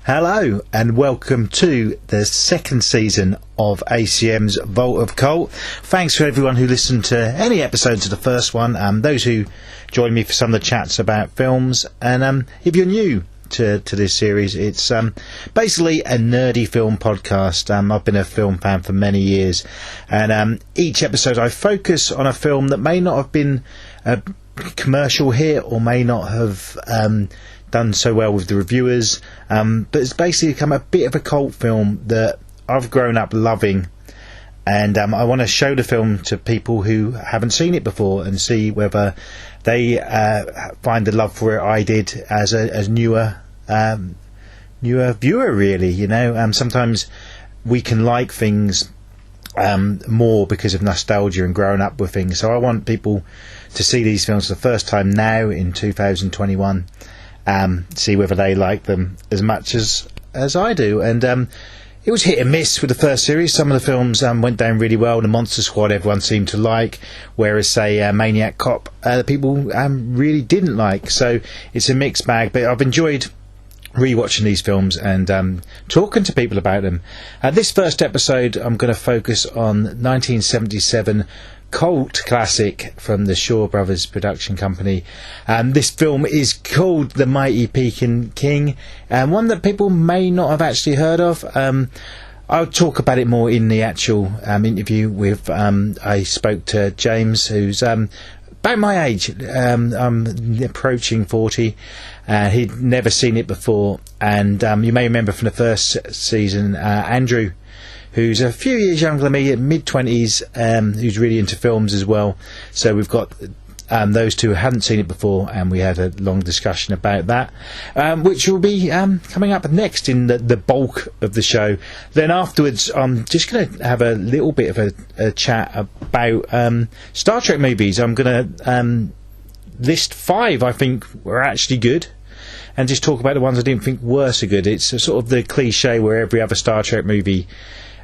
Hello and welcome to the second season of ACM's Vault of Cult. Thanks for everyone who listened to any episodes of the first one, those who joined me for some of the chats about films, and if you're new to this series, it's basically a nerdy film podcast. I've been a film fan for many years, and each episode I focus on a film that may not have been a commercial hit or may not have done so well with the reviewers, but it's basically become a bit of a cult film that I've grown up loving, and I want to show the film to people who haven't seen it before and see whether they find the love for it I did as a newer viewer, really. You know, sometimes we can like things more because of nostalgia and growing up with things, so I want people to see these films for the first time now in 2021, see whether they like them as much as I do. And it was hit and miss with the first series. Some of the films went down really well. The Monster Squad everyone seemed to like, whereas say Maniac Cop people really didn't like. So it's a mixed bag, but I've enjoyed rewatching these films and talking to people about them. This first episode I'm going to focus on 1977 cult classic from the Shaw Brothers production company. This film is called The Mighty Peking King, and one that people may not have actually heard of. I'll talk about it more in the actual interview with I spoke to James, who's about my age. I'm approaching 40. He'd never seen it before, and you may remember from the first season Andrew, who's a few years younger than me, at mid-20s, who's really into films as well. So we've got those two who hadn't seen it before, and we had a long discussion about that, which will be coming up next in the bulk of the show. Then afterwards, I'm just going to have a little bit of a chat about Star Trek movies. I'm going to list 5 I think were actually good, and just talk about the ones I didn't think were so good. It's sort of the cliche where every other Star Trek movie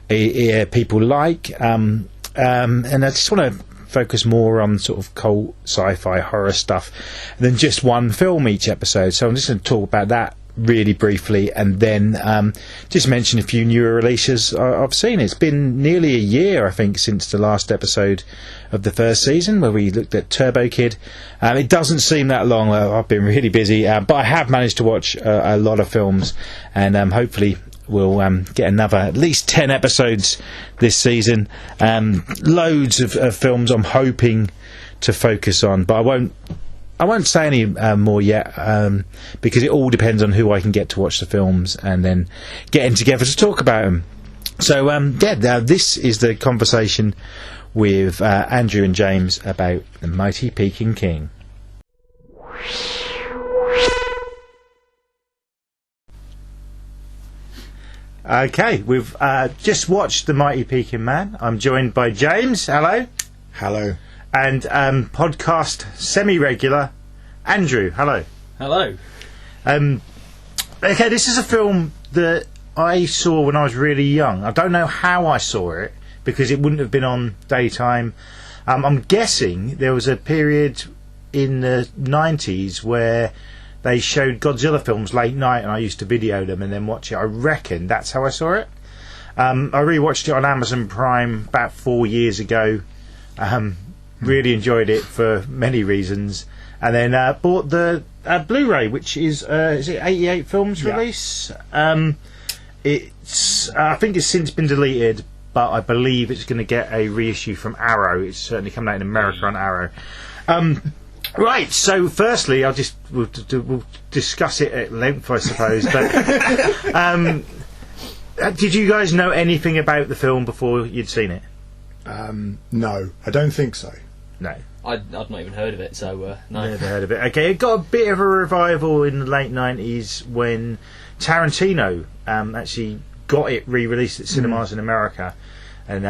people like, and I just want to focus more on sort of cult, sci-fi, horror stuff than just one film each episode. So I'm just going to talk about that really briefly, and then just mention a few newer releases I've seen. It's been nearly a year, I think, since the last episode of the first season where we looked at Turbo Kid. It doesn't seem that long. I've been really busy, but I have managed to watch a lot of films, and hopefully we'll get another at least 10 episodes this season. Loads of films I'm hoping to focus on, but I won't say any more yet, because it all depends on who I can get to watch the films and then getting together to talk about them. So this is the conversation with Andrew and James about The Mighty Peking King. Okay, we've just watched The Mighty Peking Man. I'm joined by James. Hello. Hello. And podcast semi-regular Andrew. Hello. Hello. Okay, this is a film that I saw when I was really young. I don't know how I saw it, because it wouldn't have been on daytime. I'm guessing there was a period in the 90s where they showed Godzilla films late night, and I used to video them and then watch it. I reckon that's how I saw it. I rewatched it on Amazon Prime about 4 years ago. Really enjoyed it for many reasons, and then bought the Blu-ray, which is it 88 films release? It's I think it's since been deleted, but I believe it's going to get a reissue from Arrow. It's certainly coming out in America on Arrow. Right, so firstly, we'll discuss it at length, I suppose. But did you guys know anything about the film before you'd seen it? No, I don't think so. No. I'd not even heard of it, so no. Never heard of it. Okay, it got a bit of a revival in the late 90s when Tarantino actually got it re-released at cinemas in America. And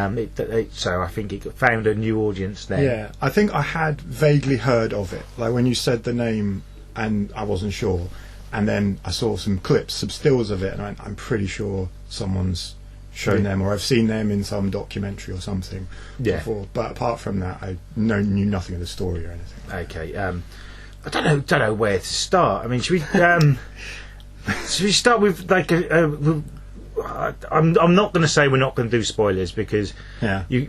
so I think it found a new audience then. Yeah, I think I had vaguely heard of it. Like when you said the name, and I wasn't sure. And then I saw some clips, some stills of it, and I'm pretty sure someone's shown them, or I've seen them in some documentary or something before. But apart from that, I knew nothing of the story or anything. Okay, I don't know where to start. I mean, should we? So we start with like I'm not going to say we're not going to do spoilers because you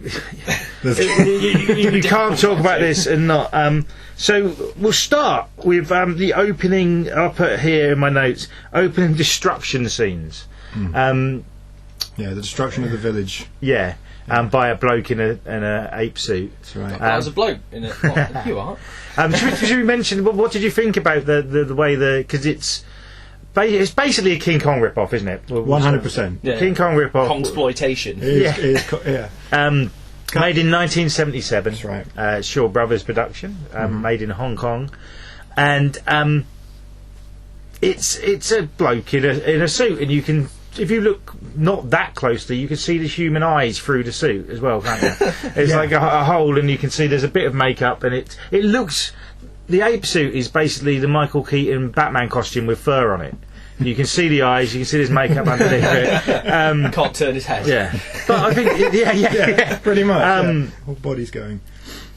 can't talk about this and not. So we'll start with the opening. I'll put here in my notes: opening destruction scenes. The destruction of the village. Yeah. By a bloke in a ape suit. That's right. That was a bloke in it. What, you are. Should we mention what did you think about the way because it's basically a King Kong rip-off, isn't it? 100%. Yeah. King Kong rip-off. Kongsploitation. Made in 1977. That's right. Shaw Brothers production. Made in Hong Kong, and it's a bloke in a suit, and you can. If you look not that closely, you can see the human eyes through the suit as well, can't you? It's like a hole, and you can see there's a bit of makeup, and it looks. The ape suit is basically the Michael Keaton Batman costume with fur on it. You can see the eyes, you can see there's makeup underneath it. Can't turn his head. Yeah, but I think pretty much. Whole body's going.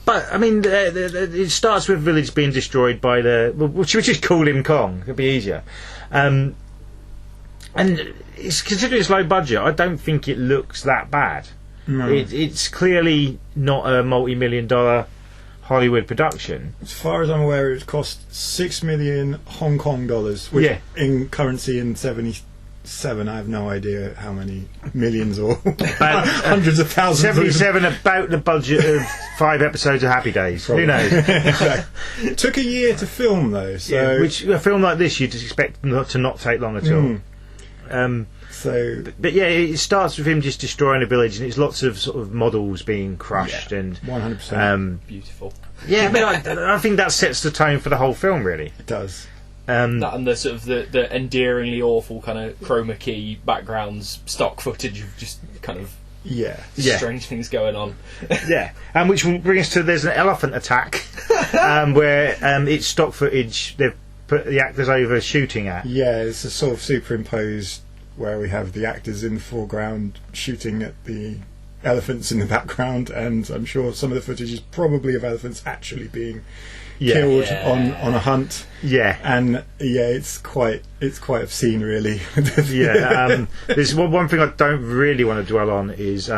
But I mean, it starts with village being destroyed by we should just call him Kong. It'd be easier. And considering it's low budget, I don't think it looks that bad. No. It's clearly not a multi-million-dollar Hollywood production. As far as I'm aware, it cost 6 million Hong Kong dollars, which in currency in 77, I have no idea how many millions or hundreds of thousands. 77, about the budget of 5 episodes of Happy Days. Probably. Who knows? Exactly. It took a year to film, though. So which a film like this you'd expect to not take long at all. But it starts with him just destroying a village, and it's lots of sort of models being crushed and 100%. Beautiful. Yeah, but I think that sets the tone for the whole film. Really, it does. That and the sort of the endearingly awful kind of chroma key backgrounds, stock footage of just kind of strange things going on. And which will bring us to there's an elephant attack where it's stock footage. They've put the actors over shooting at. Yeah, it's a sort of superimposed where we have the actors in the foreground shooting at the elephants in the background, and I'm sure some of the footage is probably of elephants actually being killed on a hunt. And it's quite obscene, really. There's one thing I don't really want to dwell on is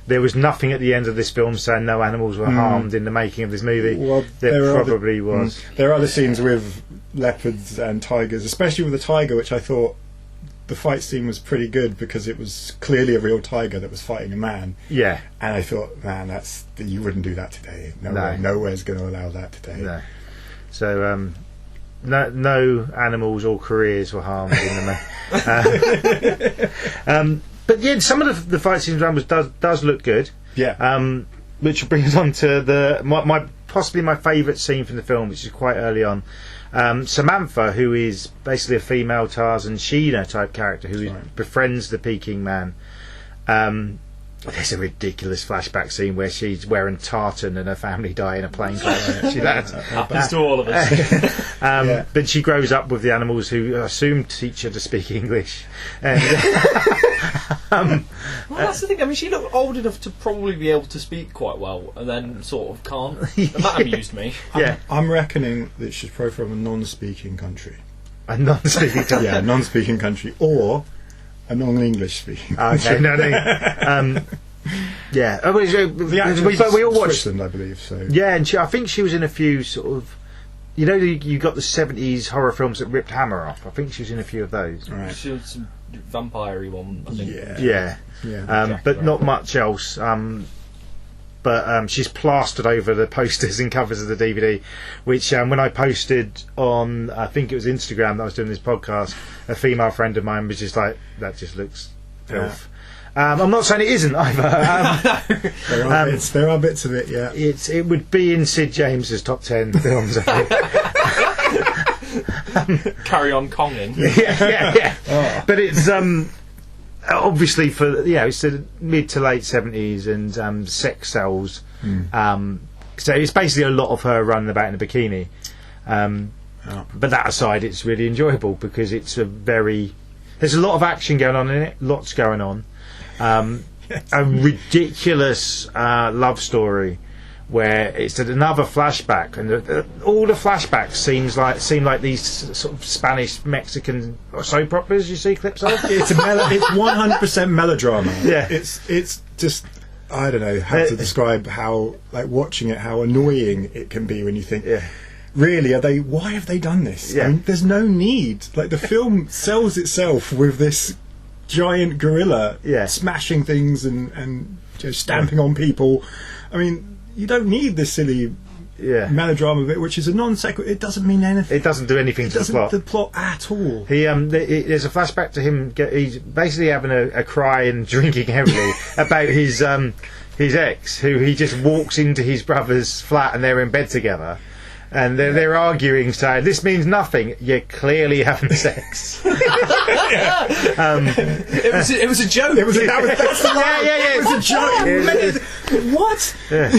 there was nothing at the end of this film saying no animals were harmed in the making of this movie. Well, there probably was. There are other scenes with leopards and tigers, especially with the tiger, which I thought the fight scene was pretty good because it was clearly a real tiger that was fighting a man. Yeah. And I thought, man, you wouldn't do that today. Nowhere's going to allow that today. No. So, no animals or careers were harmed in the but yeah, some of the fight scenes around does look good. Yeah. Which brings us on to possibly my favourite scene from the film, which is quite early on. Samantha, who is basically a female Tarzan Sheena type character who befriends the Peking man. There's a ridiculous flashback scene where she's wearing tartan and her family die in a plane crash. Happens to all of us. But she grows up with the animals who assume teach her to speak English. And, well, that's the thing. I mean, she looked old enough to probably be able to speak quite well, and then sort of can't. And that amused me. I'm reckoning that she's probably from a non-speaking country. A non-speaking country? Yeah, a non-speaking country. Or a non-English speaking country. Okay, no. We all watched Switzerland, I believe. So yeah, and I think she was in a few sort of. You know, you got the 70s horror films that ripped Hammer off. I think she was in a few of those. Right. She was some vampire-y one, I think. Yeah. But not much else. But she's plastered over the posters and covers of the DVD, which when I posted on, I think it was Instagram that I was doing this podcast, a female friend of mine was just like, that just looks filth. I'm not saying it isn't either. There are bits of it, yeah. It would be in Sid James's top 10 films, I think. Carry on Konging. Yeah. Oh. But it's obviously it's the mid to late 70s and sex sells. So it's basically a lot of her running about in a bikini. But that aside, it's really enjoyable because there's a lot of action going on in it, lots going on. A ridiculous love story where it's another flashback, and all the flashbacks seem like these sort of Spanish Mexican soap operas you see clips of. It's 100% melodrama. Yeah, it's just, I don't know how to describe how, like, watching it, how annoying it can be when you think, really, why have they done this? Yeah. I mean, there's no need. Like, the film sells itself with this giant gorilla smashing things and stamping on people. I mean, you don't need this silly melodrama bit, which is a non sequitur. It doesn't mean anything. It doesn't do anything to the plot at all. There's a flashback to him. He's basically having a cry and drinking heavily about his ex, who he just walks into his brother's flat and they're in bed together. And they're arguing, saying, "This means nothing. You're clearly having sex." It was a joke. That's the line. It was a joke. What? Yeah.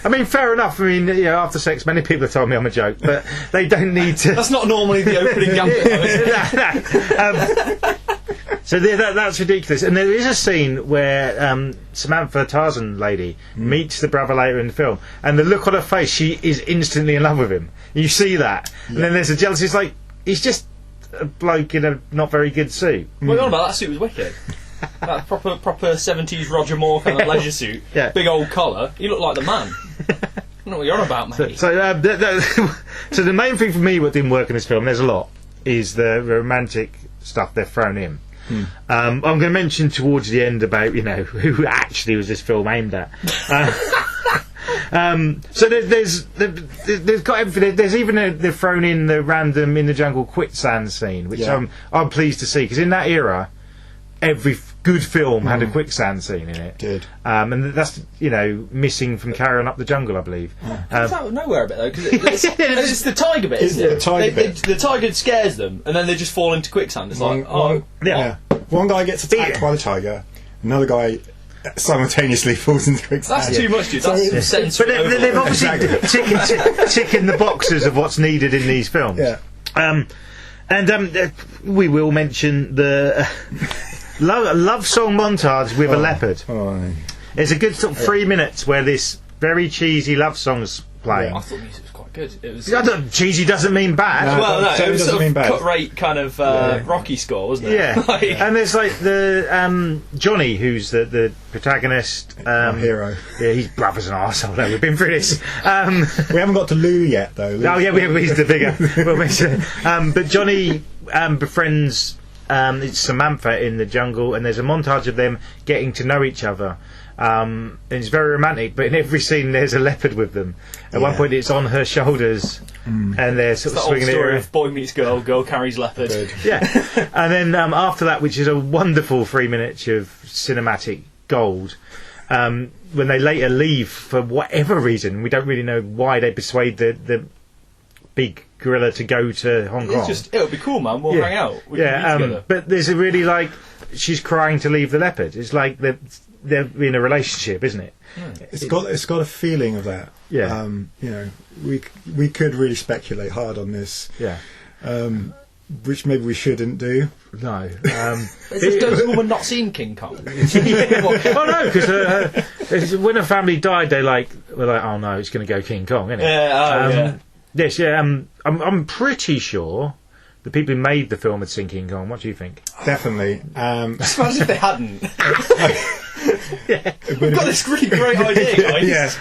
I mean, fair enough. I mean, after sex, many people have told me I'm a joke, but they don't need to. That's not normally the opening gambit, though, is it? So that's ridiculous. And there is a scene where Samantha Tarzan lady meets the brother later in the film, and the look on her face, she is instantly in love with him. You see that, and then there's a jealousy. It's like he's just a bloke in a not very good suit. What are you on about? That suit was wicked. That proper 70s Roger Moore kind of leisure suit, big old collar. You look like the man. I don't know what you're on about, mate. So the main thing for me what didn't work in this film, there's a lot, is the romantic stuff they've thrown in. I'm going to mention towards the end about who actually was this film aimed at. So there's got everything. There's even they've thrown in the random in the jungle quicksand scene, which I'm pleased to see, because in that era, every good film had a quicksand scene in it. Did. And that's missing from Carry On Up the Jungle, I believe. It's out of nowhere a bit though, because it's the tiger bit, isn't it? The tiger bit. The tiger scares them, and then they just fall into quicksand. It's one guy gets attacked by the tiger, another guy simultaneously falls into quicksand. That's too much, dude. That's but they've obviously ticking the boxes of what's needed in these films. Yeah. We will mention the love song montage with a leopard. It's a good sort of 3 minutes where this very cheesy love song's playing. I thought the music was quite good. It was. Cheesy doesn't mean bad. No, it was sort of cut rate kind of Rocky score, wasn't it? Yeah. And there's like the Johnny, who's the protagonist, hero. Yeah, his brother's an arsehole. Though. We've been through this. We haven't got to Lou yet, though. He's the bigger. But Johnny befriends it's Samantha in the jungle, and there's a montage of them getting to know each other. And it's very romantic, but in every scene there's a leopard with them. At one point it's on her shoulders, and they're sort of swinging it. It's the old story of boy meets girl, girl carries leopard. Yeah. And then after that, which is a wonderful 3 minutes of cinematic gold, when they later leave for whatever reason, we don't really know why they persuade the big gorilla to go to Hong Kong. It'll be cool, man. We'll hang out. We can be together. But there's a really she's crying to leave the leopard. It's like they're in a relationship, isn't it? It's got a feeling of that. Yeah. We could really speculate hard on this. Yeah. Which maybe we shouldn't do. No. Has this woman not seen King Kong? Oh no, because when her family died, we're like, oh no, it's going to go King Kong, isn't it? Yeah. Yes. Yeah. I'm pretty sure the people who made the film had seen King Kong. What do you think? Definitely. It's as if they hadn't. We've got this really great idea, guys.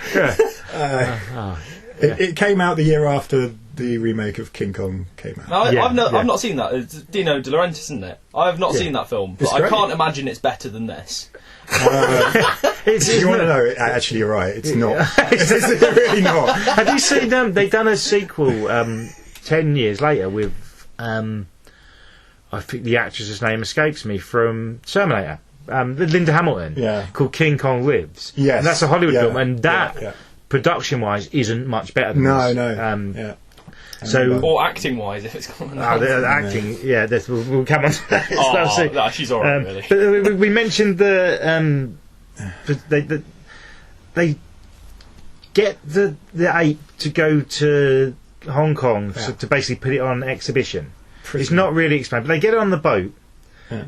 It came out the year after the remake of King Kong came out. I've not seen that. It's Dino De Laurentiis, isn't it? I have not seen that film, but I can't imagine it's better than this. If you want to know, actually, you're right. It's not. It's really not. Have you seen them? They've done a sequel 10 years later with I think the actress's name escapes me, from Terminator. Linda Hamilton, called King Kong Lives. Yes. And that's a Hollywood film, and that production-wise isn't much better than this. So, or acting-wise, if it's got the acting, we'll come on to that. She's alright, really. But we mentioned they get the ape to go to Hong Kong to basically put it on exhibition. It's not really explained, but they get it on the boat,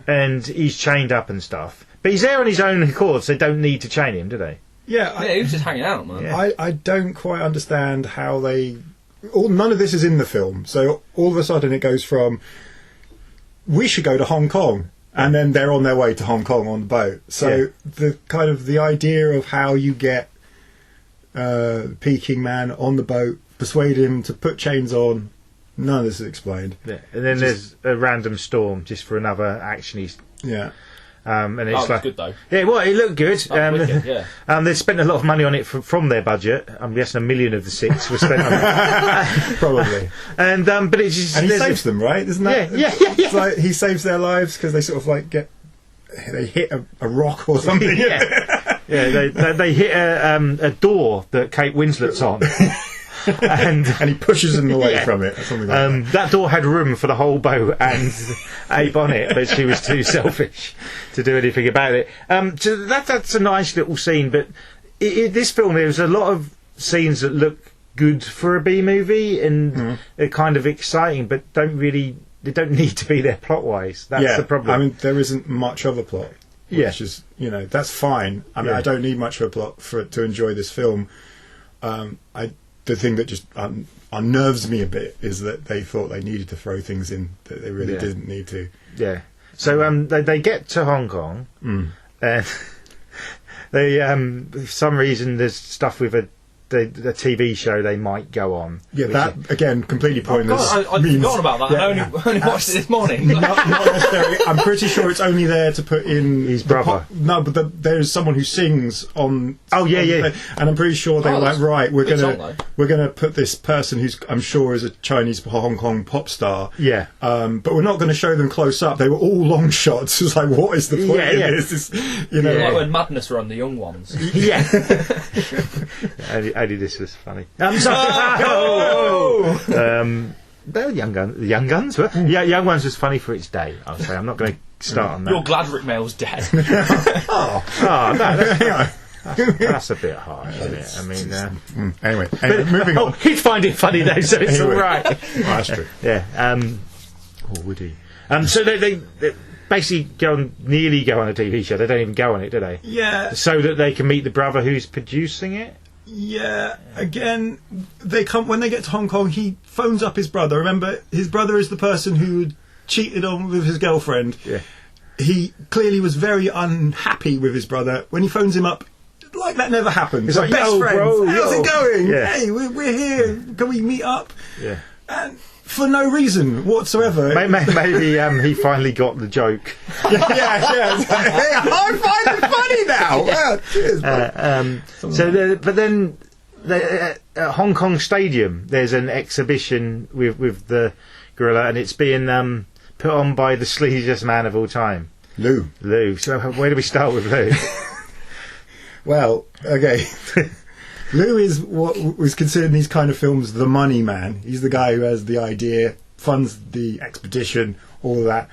and he's chained up and stuff. But he's there on his own accord, so they don't need to chain him, do they? Yeah, he was just hanging out, man. Yeah. I don't quite understand how they... none of this is in the film, so all of a sudden it goes from, we should go to Hong Kong, and then they're on their way to Hong Kong on the boat. So the kind of the idea of how you get Peking man on the boat, persuade him to put chains on, none of this is explained. Yeah. And then there's a random storm just for another actiony. Yeah. And it's That was good though. Yeah, well, it looked good. Wicked, yeah. They spent a lot of money on it from their budget. I'm guessing $1 million of the $6 million was spent on it. Probably. And but it's just, And he saves them, right? Isn't that? Yeah. It's like he saves their lives because they sort of like they hit a rock or something. Yeah, they hit a door that Kate Winslet's on. and he pushes them away from it or something like that door had room for the whole boat and Abe on it, but she was too selfish to do anything about it. So that's a nice little scene, but this film, there's a lot of scenes that look good for a B movie and they're kind of exciting, but they don't need to be there plot wise. That's the problem. I mean, there isn't much of a plot, which is, that's fine. I mean, I don't need much of a plot to enjoy this film. The thing that just unnerves me a bit is that they thought they needed to throw things in that they really didn't need to. Yeah. So they get to Hong Kong, and they for some reason there's stuff with the TV show they might go on. Yeah, that again completely pointless. I'd forgotten about that. I only watched it this morning. Not necessarily. I'm pretty sure it's only there to put in his brother. But there's someone who sings on. Oh yeah. And I'm pretty sure they were like, right, we're gonna put this person who's I'm sure is a Chinese Hong Kong pop star. Yeah. But we're not going to show them close up. They were all long shots. It's like, what is the point in this? Like when Madness were on the young ones. Yeah. Only this was funny. They were young guns. The young guns were. Yeah, young ones was funny for its day. I would say. I'm not going to start on that. You're glad Rick Mail's dead. That's a bit harsh, isn't it? I mean, anyway, moving on. He'd find it funny though, so it's all right. That's true. Yeah. Or would he? So they basically nearly go on a TV show. They don't even go on it, do they? Yeah. So that they can meet the brother who's producing it. Yeah, again, when they get to Hong Kong, he phones up his brother. Remember, his brother is the person who cheated on with his girlfriend. Yeah. He clearly was very unhappy with his brother. When he phones him up, like that never happened. It's like, best friends. Bro, how's it going? Yeah. Hey, we're here. Can we meet up? Yeah. And for no reason whatsoever. Maybe he finally got the joke. Yeah. Hey, I find it funny now. Yeah. Cheers, but then at Hong Kong Stadium, there's an exhibition with the gorilla, and it's being put on by the sleaziest man of all time, Lou. So where do we start with Lou? Well, okay. Lou is what was considered in these kind of films the money man. He's the guy who has the idea, funds the expedition, all of that.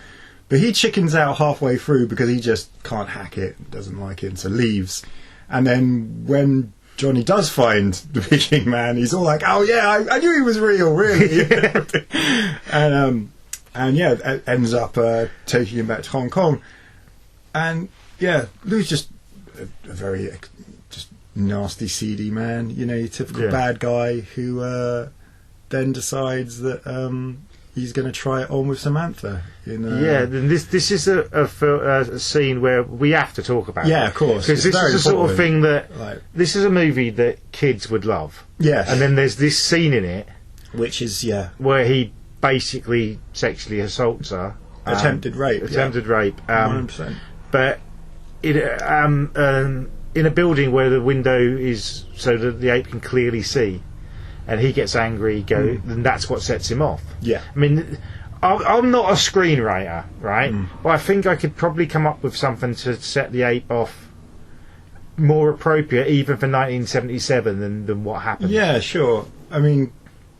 But he chickens out halfway through because he just can't hack it, doesn't like it, so leaves. And then when Johnny does find the Peking man, he's all like, "Oh yeah, I knew he was real, really." and ends up taking him back to Hong Kong. And yeah, Lou's just a very nasty, seedy man, your typical bad guy who then decides that he's going to try it on with Samantha. This is a scene where we have to talk about. Yeah, of course, because this is the sort of thing that this is a movie that kids would love. Yes, and then there's this scene in it, which is where he basically sexually assaults her, attempted rape, 100%. But in a building where the window is so that the ape can clearly see, and he gets angry, then that's what sets him off. Yeah. I mean, I'm not a screenwriter, right? But I think I could probably come up with something to set the ape off more appropriate even for 1977 than what happened. Yeah, sure. I mean,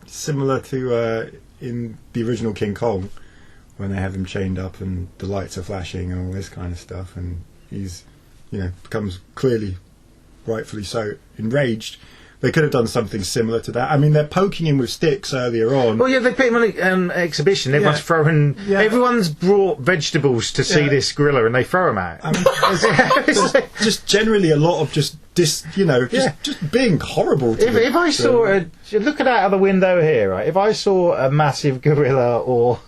similar to in the original King Kong, when they have him chained up and the lights are flashing and all this kind of stuff, and he's becomes clearly, rightfully so, enraged. They could have done something similar to that. I mean, they're poking him with sticks earlier on. Well, yeah, they put him on an exhibition. Everyone's throwing. Yeah. Everyone's brought vegetables to see this gorilla, and they throw them out. I mean, there's just generally a lot of just just being horrible to if I saw looking out of the window here, right, if I saw a massive gorilla or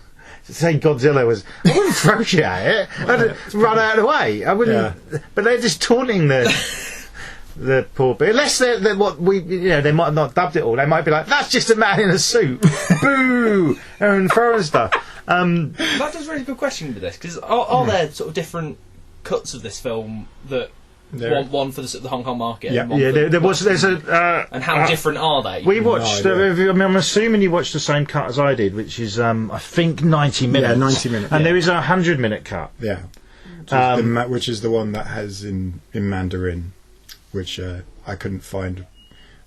say Godzilla was, I wouldn't throw shit at it. I'd run out of the way. I wouldn't. But they're just taunting the poor bit. Unless they're what we, they might have not dubbed it all. They might be like, that's just a man in a suit, boo, and throwing stuff. That does raise a good question with this, because are there sort of different cuts of this film that one for the Hong Kong market? Yeah, there's a. And how different are they? We watched. I'm assuming you watched the same cut as I did, which is I think 90 minutes. Yeah, 90 minutes. And there is a 100-minute cut. Yeah, which is the one that has in Mandarin, which I couldn't find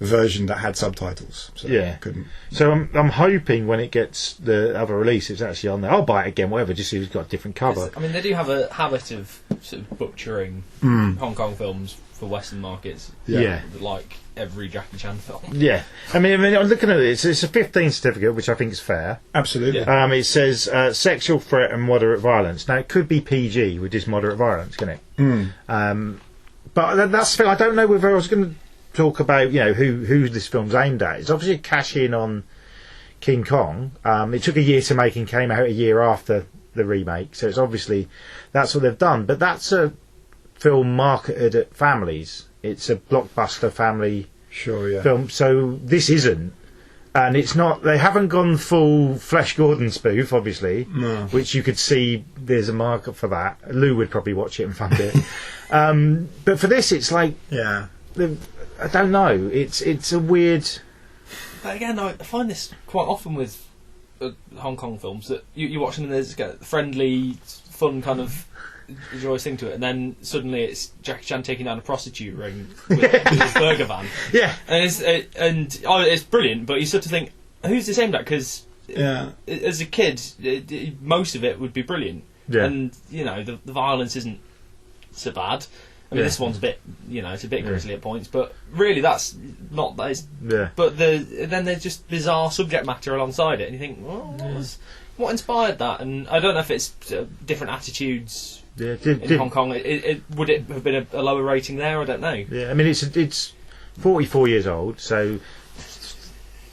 a version that had subtitles. So I couldn't. So I'm hoping when it gets the other release, it's actually on there. I'll buy it again, whatever, just so it's got a different cover. I mean, they do have a habit of sort of butchering Hong Kong films for Western markets. Like every Jackie Chan film. Yeah, I mean, I'm looking at it. It's a 15 certificate, which I think is fair. Absolutely. It says sexual threat and moderate violence. Now it could be PG with just moderate violence, can it? But that's the thing. I don't know whether I was going to talk about who this film's aimed at. It's obviously a cash in on King Kong. It took a year to make and came out a year after the remake, so it's obviously that's what they've done. But that's a film marketed at families. It's a blockbuster family film. So this isn't, and it's not. They haven't gone full Flesh Gordon spoof, obviously, which you could see. There's a market for that. Lou would probably watch it and fund it. But for this, it's like I don't know. It's a weird. But again, I find this quite often with Hong Kong films that you watch them and there's a friendly, fun kind of joyous thing to it, and then suddenly it's Jackie Chan taking down a prostitute ring with his burger van. Yeah, and it's brilliant. But you sort of think, who's this aimed at? Because as a kid, most of it would be brilliant, and the violence isn't so bad. I mean, this one's a bit, it's a bit grisly at points, but really that's not that. But then there's just bizarre subject matter alongside it, and you think, well, what inspired that? And I don't know if it's different attitudes in Hong Kong. Would it have been a lower rating there? I don't know. Yeah, I mean, it's 44 years old, so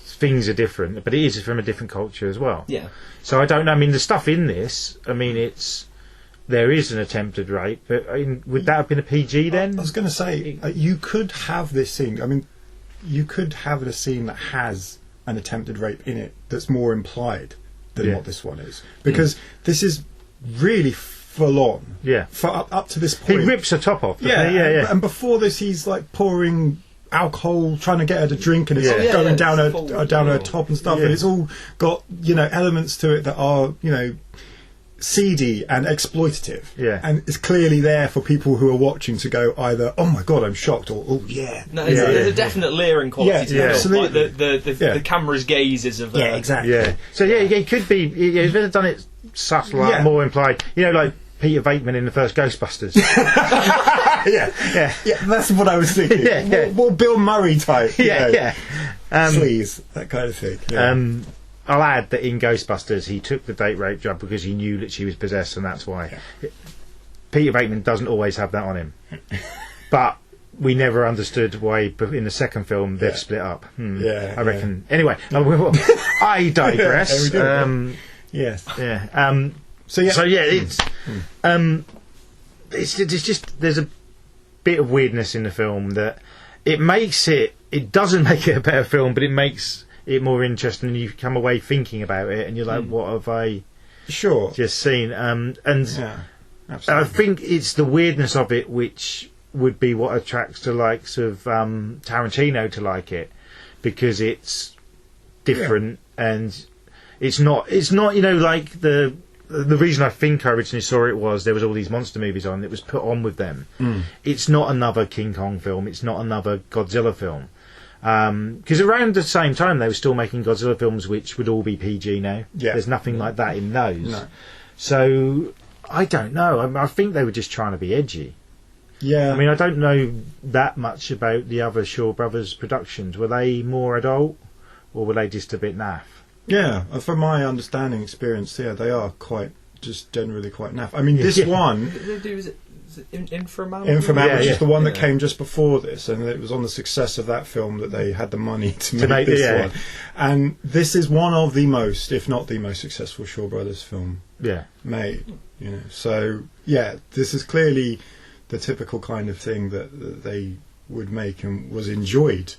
things are different, but it is from a different culture as well. Yeah. So I don't know. I mean, the stuff in this, I mean, there is an attempted rape, but would that have been a PG then? I was going to say, you could have this scene. I mean, you could have a scene that has an attempted rape in it that's more implied than what this one is. Because this is really full on. Yeah. For up to this point. He rips her top off. And before this, he's like pouring alcohol, trying to get her to drink, and it's going down her top and stuff. And it's all got, elements to it that are, seedy and exploitative, and it's clearly there for people who are watching to go either, oh my god, I'm shocked, or oh yeah. No, there's a definite layering quality to it. Absolutely. Like the camera's gazes of exactly. Yeah. So it could be. He's better done it subtle, more implied. Like Peter Bateman in the first Ghostbusters. yeah, that's what I was thinking. More Bill Murray type. Sleaze, that kind of thing. Yeah. I'll add that in Ghostbusters he took the date rape job because he knew that she was possessed, and that's why. Peter Bateman doesn't always have that on him. But we never understood why in the second film they've split up. I reckon. Anyway, I digress. Yes. Yeah. It's just there's a bit of weirdness in the film that it doesn't make it a better film, but it makes it more interesting, and you come away thinking about it and you're like, what have I just seen? I think it's the weirdness of it which would be what attracts the likes of Tarantino to like it, because it's different and it's not like the reason I think I originally saw it was there was all these monster movies on, it was put on with them. It's not another King Kong film, it's not another Godzilla film. Because around the same time they were still making Godzilla films which would all be PG now. There's nothing like that in those. So I don't know. I think they were just trying to be edgy. I mean, I don't know that much about the other Shaw Brothers productions. Were they more adult, or were they just a bit naff? From my understanding, experience, they are quite, just generally quite naff. I mean, this one... They do, is it Inframan? Inframan, which is the one that Yeah. came just before this, and it was on the success of that film that they had the money to make this one. And this is one of the most, if not the most successful Shaw Brothers film made. You know, so yeah, this is clearly the typical kind of thing that they would make and was enjoyed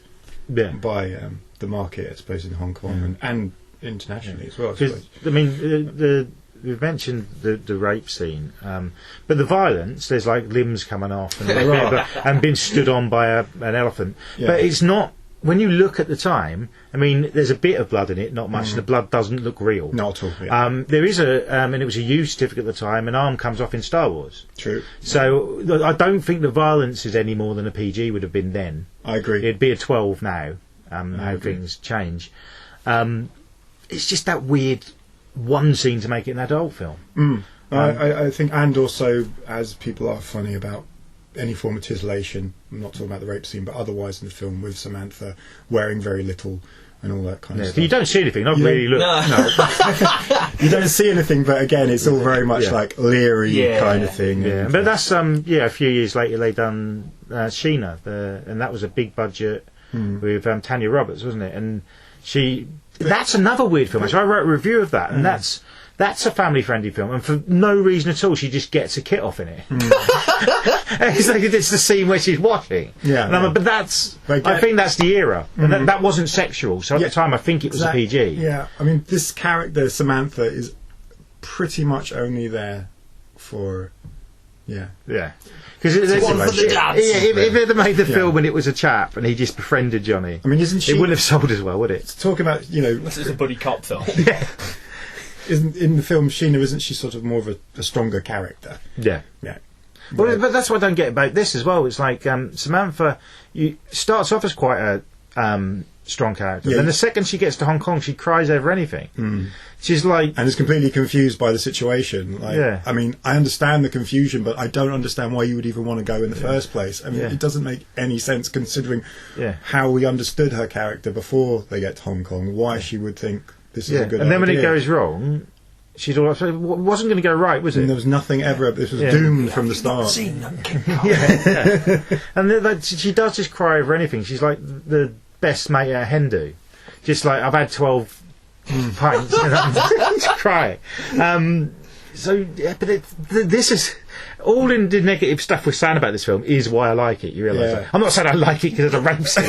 by the market, I suppose, in Hong Kong and internationally as well. I suppose. I mean, we've mentioned the rape scene, but the violence, there's like limbs coming off and being stood on by an elephant. Yeah. But it's not, when you look at the time, I mean, there's a bit of blood in it, not much. The blood doesn't look real. Not at all. Yeah. There is and it was a U certificate at the time, an arm comes off in Star Wars. True. So I don't think the violence is any more than a PG would have been then. I agree. It'd be a 12 now, how things change. It's just that weird one scene to make it an adult film. I think, and also, as people are funny about any form of titillation, I'm not talking about the rape scene, but otherwise in the film, with Samantha wearing very little and all that kind of stuff. You don't see anything, not You really. Look, No. You don't see anything, but again, it's all very much like leery kind of thing. Yeah, but that's a few years later they done Sheena, and that was a big budget with Tanya Roberts, wasn't it? And that's another weird film. So I wrote a review of that, and that's a family-friendly film, and for no reason at all, she just gets a kit off in it. It's like it's the scene where she's washing. Yeah, and I'm like, but I think that's the era, and that wasn't sexual. So at the time, I think it was a PG. Yeah, I mean, this character Samantha is pretty much only there for, Because one for the dads. if they'd have made the film and it was a chap and he just befriended Johnny, I mean, isn't she? It wouldn't have sold as well, would it? Talking about, This is a buddy cop film. Isn't in the film Sheena? Isn't she sort of more of a stronger character? Yeah. Yeah. Well, but that's what I don't get about this as well. It's like Samantha starts off as quite a strong character. Then the second she gets to Hong Kong, she cries over anything. She's like... And is completely confused by the situation. Like, I mean, I understand the confusion, but I don't understand why you would even want to go in the first place. I mean, it doesn't make any sense considering how we understood her character before they get to Hong Kong, why she would think this is a good idea. And then when it goes wrong... She's all upset. It wasn't going to go right, was it? And there was nothing ever. This was doomed from the start. And she does just cry over anything. She's like the best mate at a hen do. Just like, I've had 12 pints and I'm just crying. But this is all in the negative stuff we're saying about this film is why I like it. You realise that? I'm not saying I like it because there's a rape scene.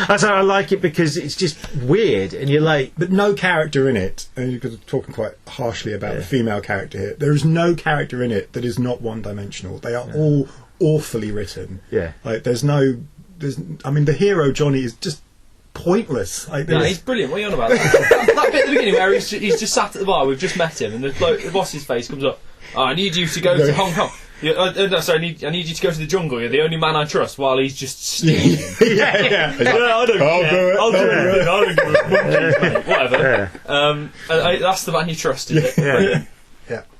I say I like it because it's just weird, and you're like, but no character in it. And because I'm talking quite harshly about the female character here, there is no character in it that is not one-dimensional. They are all awfully written. Like I mean, the hero Johnny is just pointless. Like, he's brilliant. What are you on about? that bit at the beginning where he's just sat at the bar, we've just met him, and the boss's face comes up. Oh, I need you to go to Hong Kong. I need you to go to the jungle. You're the only man I trust. While he's just stealing. I don't care. I'll do anything. I don't give a fuck, whatever. That's the man you trust.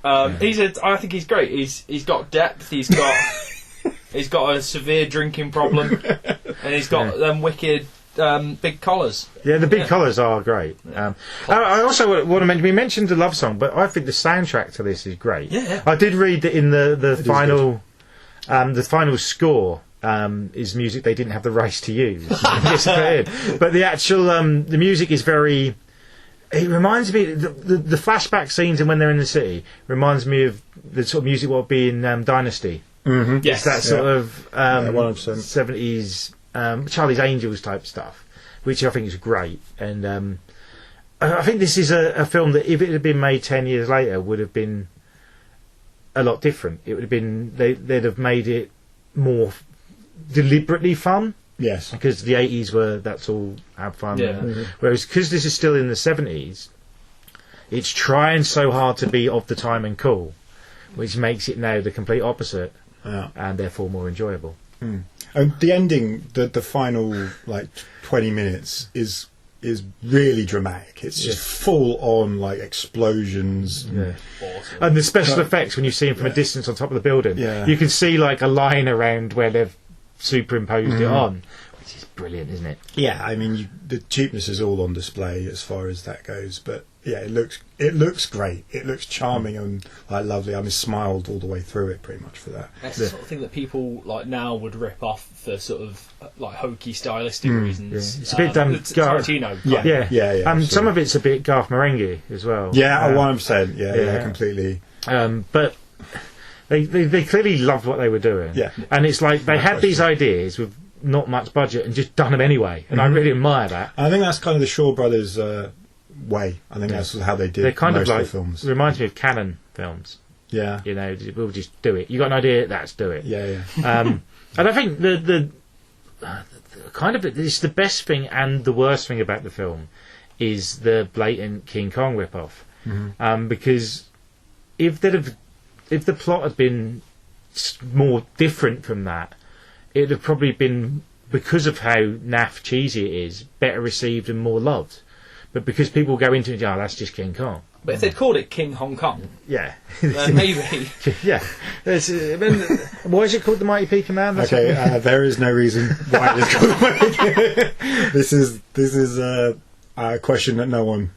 I think he's great. He's got depth. He's got a severe drinking problem, and he's got them wicked. Big collars. Yeah, the big collars are great. I also want to mention, we mentioned the love song, but I think the soundtrack to this is great. I did read that in the final score is music they didn't have the rights to use. But the actual the music is very. It reminds me the flashback scenes and when they're in the city reminds me of the sort of music what would be in Dynasty. Yes, that sort of 100%. 70s. Charlie's Angels type stuff, which I think is great, and I think this is a film that if it had been made 10 years later would have been a lot different. It would have been they'd have made it more deliberately fun. Yes, because the 80s were that's all have fun. Whereas because this is still in the 70s, it's trying so hard to be of the time and cool, which makes it now the complete opposite, and therefore more enjoyable. And the ending, the final 20 minutes is really dramatic. It's just full on explosions. Awesome. And the special effects when you see them from a distance on top of the building, you can see a line around where they've superimposed it on, which is brilliant, isn't it? Yeah, I mean the cheapness is all on display as far as that goes. But yeah, it looks great. It looks charming and like lovely. I mean, smiled all the way through it pretty much for that. That's the sort of thing that people like now would rip off for sort of like hokey stylistic reasons. It's a bit Tarantino. Yeah. Some of it's a bit Garth Marenghi as well. Yeah, 100%. Yeah, completely. But they clearly loved what they were doing. Yeah. And it's like they had these ideas with not much budget and just done them anyway. And I really admire that. I think that's kind of the Shaw Brothers way. I think that's how they did They're kind most of like of the films. reminds me of Cannon films. Yeah. You know, we'll just do it. You got an idea? Let's do it. Yeah. And I think the kind of it's the best thing and the worst thing about the film is the blatant King Kong rip-off. Because if the plot had been more different from that, it'd have probably been, because of how naff cheesy it is, better received and more loved. But because people go into it, that's just King Kong. But if they'd called it King Hong Kong, yeah, then maybe. Yeah. Why is it called the Mighty Peking Man? There is no reason why it is called the Mighty Peking. This is a question that no one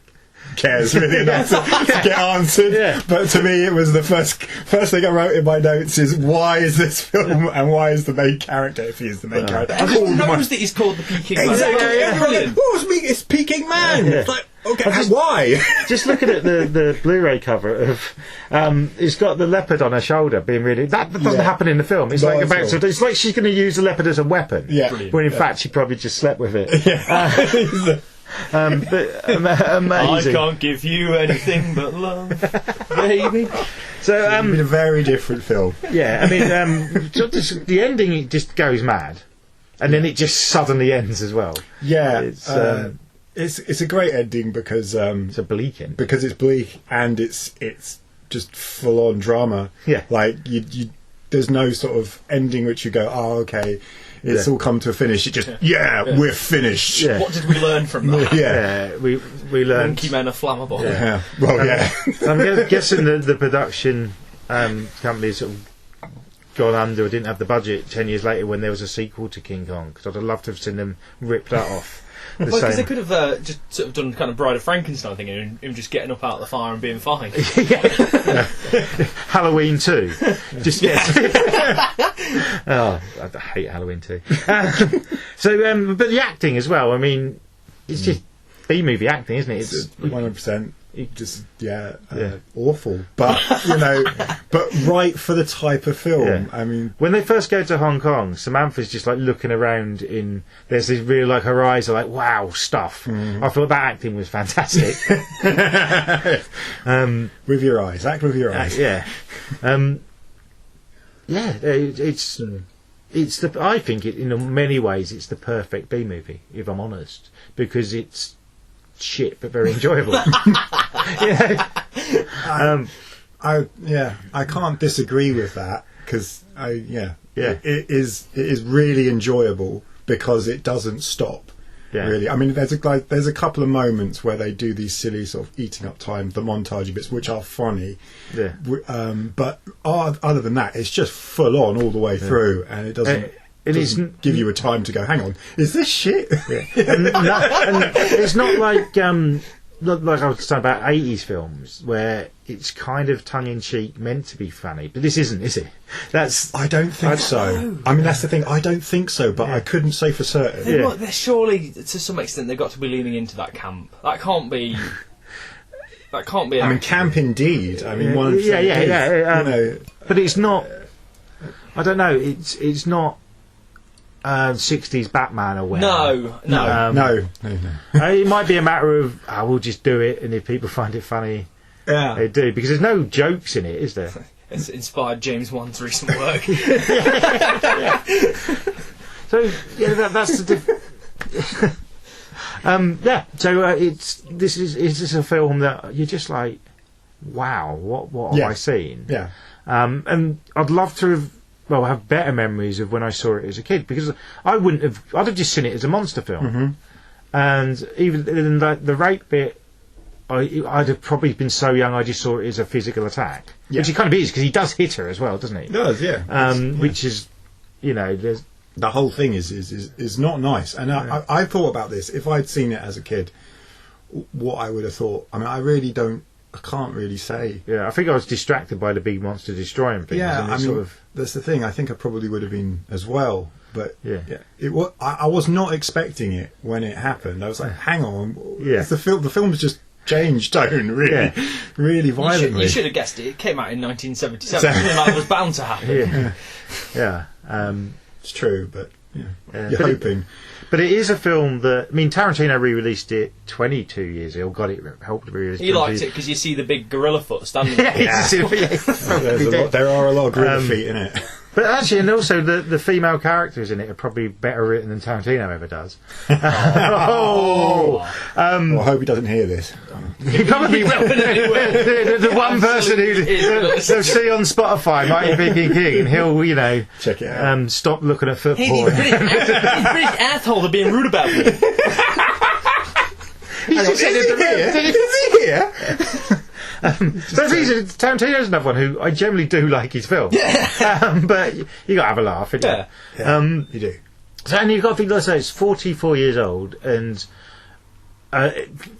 cares really enough to get answered. Yeah. But to me, it was the first thing I wrote in my notes is, why is this film and why is the main character, if he is the main character? Everyone knows that he's called the Peking Man. Exactly. Everyone, it's Peking Man. It's like, okay, why? Just looking at the Blu-ray cover of, it's got the leopard on her shoulder being really. That doesn't happen in the film. It's like it's like she's going to use the leopard as a weapon. Yeah. When in fact she probably just slept with it. Yeah. But amazing. I can't give you anything but love, baby. So it's been a very different film. Yeah, I mean, the ending, it just goes mad, and then it just suddenly ends as well. Yeah, it's a great ending because it's a bleak ending. Because it's bleak and it's just full on drama. Yeah, like you there's no sort of ending which you go, oh, okay. It's all come to a finish. It just, we're finished. Yeah. What did we learn from that? Yeah, we learned. Monkey men are flammable. Yeah. Well, I'm guessing the production company sort of gone under or didn't have the budget 10 years later when there was a sequel to King Kong, because I'd have loved to have seen them rip that off. Because they could have just sort of done kind of Bride of Frankenstein thing and him just getting up out of the fire and being fine. Halloween 2. Just oh, I hate Halloween 2. But the acting as well. I mean, it's just B-movie acting, isn't it? It's 100%. Just awful, but but right for the type of film. Yeah. I mean, when they first go to Hong Kong, Samantha's just like looking around there's this really like her eyes are like wow stuff. I thought that acting was fantastic. With your eyes, act with your eyes. It's the. I think in many ways it's the perfect B movie, if I'm honest, because it's shit but very enjoyable. I can't disagree with that, because it is really enjoyable because it doesn't stop. Really, I mean, there's a couple of moments where they do these silly sort of eating up time, the montage bits, which are funny. But other than that, it's just full on all the way through, and it doesn't. It doesn't give you a time to go, hang on, is this shit? And it's not like I was saying about 80s films where it's kind of tongue-in-cheek meant to be funny, but this isn't, is it? I don't think so. I mean, that's the thing, I don't think so, but I couldn't say for certain. They're surely, to some extent, they've got to be leaning into that camp. That can't be... I mean, camp indeed. I mean, one of the but it's not... I don't know, it's not... 60s Batman or whatever. No. It might be a matter of we'll just do it, and if people find it funny, they do, because there's no jokes in it, is there? It's inspired James Wan's recent work. So that's the this is a film that you're just like, wow, what have I seen? And I'd love to have better memories of when I saw it as a kid, because I'd have just seen it as a monster film. And even in the rape bit, I'd have probably been so young I just saw it as a physical attack, which it kind of is, because he does hit her as well, doesn't he? He does, which is, there's the whole thing is not nice. And I thought about this, if I'd seen it as a kid, what I would have thought. I mean, I can't really say. Yeah, I think I was distracted by the big monster destroying things. Yeah, and I it mean, sort of, that's the thing. I think I probably would have been as well. But yeah. I was not expecting it when it happened. I was like, hang on. Yeah. The film's just changed tone really violently. You should have guessed it. It came out in 1977. Something like that was bound to happen. Yeah. It's true, but Yeah. you're hoping. But it is a film that, I mean, Tarantino re-released it 22 years ago. Helped re-release it. He liked it because you see the big gorilla foot standing Yeah, there. There are a lot of gorilla feet in it. But actually, and also the female characters in it are probably better written than Tarantino ever does. Well, I hope he doesn't hear this. He probably will. The one person they'll see on Spotify might be Peking King, and he'll, check it out. Stop looking at football. Hey, these British assholes are being rude about me. Is he here? But Tarantino's another one who I generally do like his film. But you got to have a laugh, innit? You do. So, and you've got to think, let's say it's 44 years old, and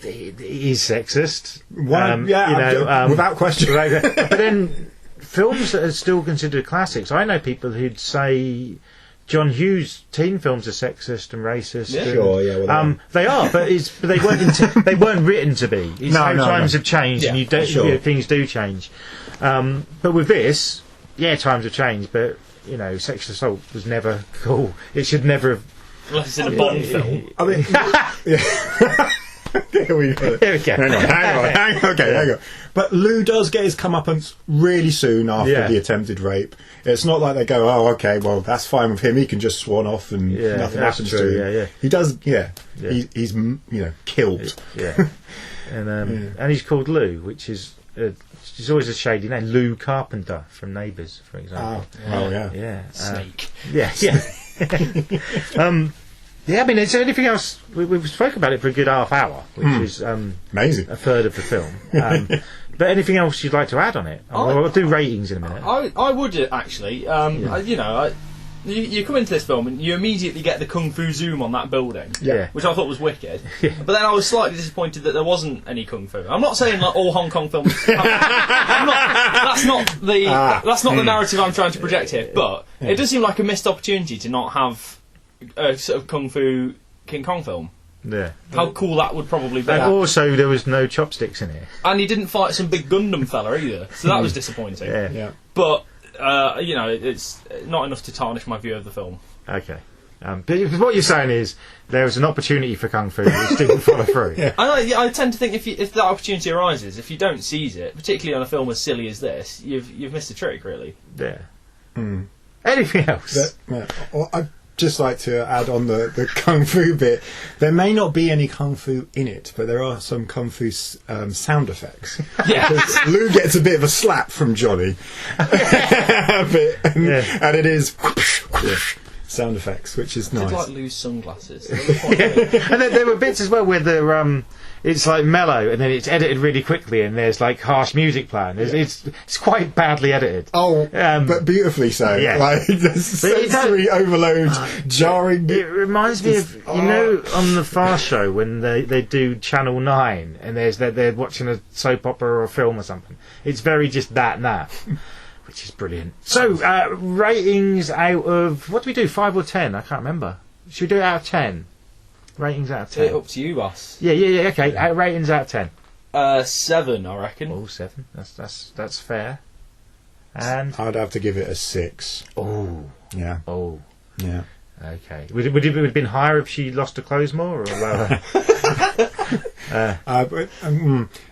he's sexist. Without question. But then films that are still considered classics, I know people who'd say John Hughes' teen films are sexist and racist. Yeah. Sure, yeah. Well, they are, but they weren't written to be. It's how times have changed, and things do change. But with this, times have changed, but sexual assault was never cool. It should never have. Unless it's in a Bond film. I mean, Here we go. Hang on. Hang on. But Lou does get his comeuppance really soon after the attempted rape. It's not like they go, oh, okay, well, that's fine with him. He can just swan off and nothing happens to him. Yeah. He does, He's killed. Yeah. And he's called Lou, which is it's always a shady name. Lou Carpenter from Neighbours, for example. Oh yeah. Yeah. Snake. Yeah. Yeah, I mean, is there anything else? We spoke about it for a good half hour, which is amazing. A third of the film. But anything else you'd like to add on it? I'll do ratings in a minute. I would actually. You come into this film and you immediately get the kung fu zoom on that building, which I thought was wicked. But then I was slightly disappointed that there wasn't any kung fu. I'm not saying like all Hong Kong films. That's not the narrative I'm trying to project here. But it does seem like a missed opportunity to not have a sort of kung fu King Kong film. Yeah. How cool that would probably be. And also, there was no chopsticks in it. And he didn't fight some big Gundam fella either, so that was disappointing. Yeah. But it's not enough to tarnish my view of the film. Okay. But what you're saying is there was an opportunity for kung fu which didn't follow through. I tend to think if that opportunity arises, if you don't seize it, particularly on a film as silly as this, you've missed a trick, really. Yeah. Anything else? I'd just like to add on the kung fu bit. There may not be any kung fu in it, but there are some kung fu sound effects. Yeah. Because Lou gets a bit of a slap from Johnny. And it is sound effects, which is nice. I'd like Lou's sunglasses. And then there were bits as well where it's like mellow and then it's edited really quickly and there's like harsh music playing. It's quite badly edited. But beautifully so. Yeah. Like the sensory overload, jarring. It reminds me of on the Fast Show when they do Channel 9 and they're watching a soap opera or a film or something. It's very just that and that. Which is brilliant. So, ratings out of... What do we do, 5 or 10? I can't remember. Should we do it out of 10? Ratings out of 10. Up to you, boss. Yeah, okay. Ratings out of 10. 7, I reckon. Oh, 7. That's fair. And... I'd have to give it a 6. Oh. Yeah. Oh. Yeah. Okay. Would it have been higher if she lost her clothes more, or lower?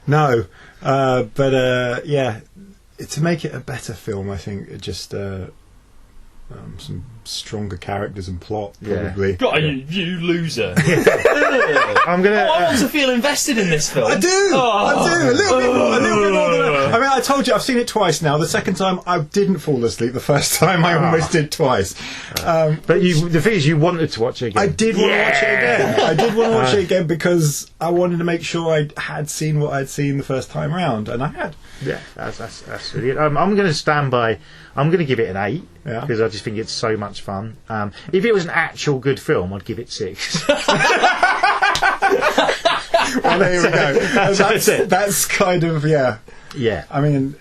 No. But, yeah... To make it a better film, I think just some stronger characters and plot, probably. God, you loser! I'm gonna. I want to feel invested in this film. I do. A little bit more than I mean, I told you I've seen it twice now. The second time I didn't fall asleep. The first time I almost did twice. But the thing is, you wanted to watch it again. I did want to watch it again. I did want to watch it again because I wanted to make sure I had seen what I'd seen the first time round, and I had. Yeah, that's really it. I'm going to stand by. I'm going to give it an 8 because I just think it's so much fun. If it was an actual good film, I'd give it 6. Well, there we go. That's kind of, yeah. Yeah. I mean,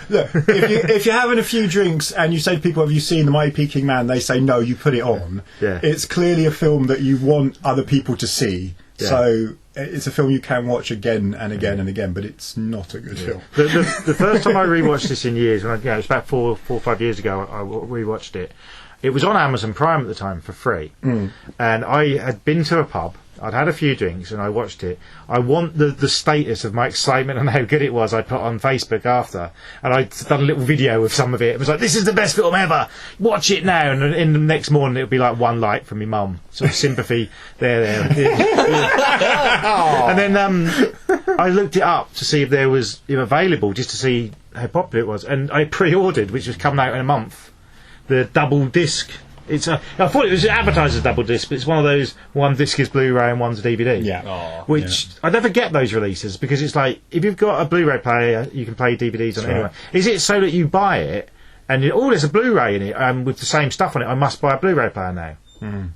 look, if you're having a few drinks and you say to people, have you seen The Mighty Peking Man? They say, no, you put it on. Yeah. It's clearly a film that you want other people to see. Yeah. So it's a film you can watch again and again and again, but it's not a good film. The first time I rewatched this in years, it was about 4 or 5 years ago, I rewatched it. It was on Amazon Prime at the time for free. And I had been to a pub, I'd had a few drinks, and I watched it. I want the status of my excitement and how good it was I put on Facebook after. And I'd done a little video of some of it. It was like, this is the best film ever! Watch it now! And in the next morning, it would be like one like from my mum. Sort of sympathy there. And then I looked it up to see if there was available, just to see how popular it was. And I pre-ordered, which was coming out in a month, the double disc. I thought it was advertised as double disc, but it's one of those, one disc is Blu-ray and one's DVD. Yeah. Which I never get those releases, because it's like, if you've got a Blu-ray player, you can play DVDs on it anyway. Is it so that you buy it and there's a Blu-ray in it with the same stuff on it, I must buy a Blu-ray player now?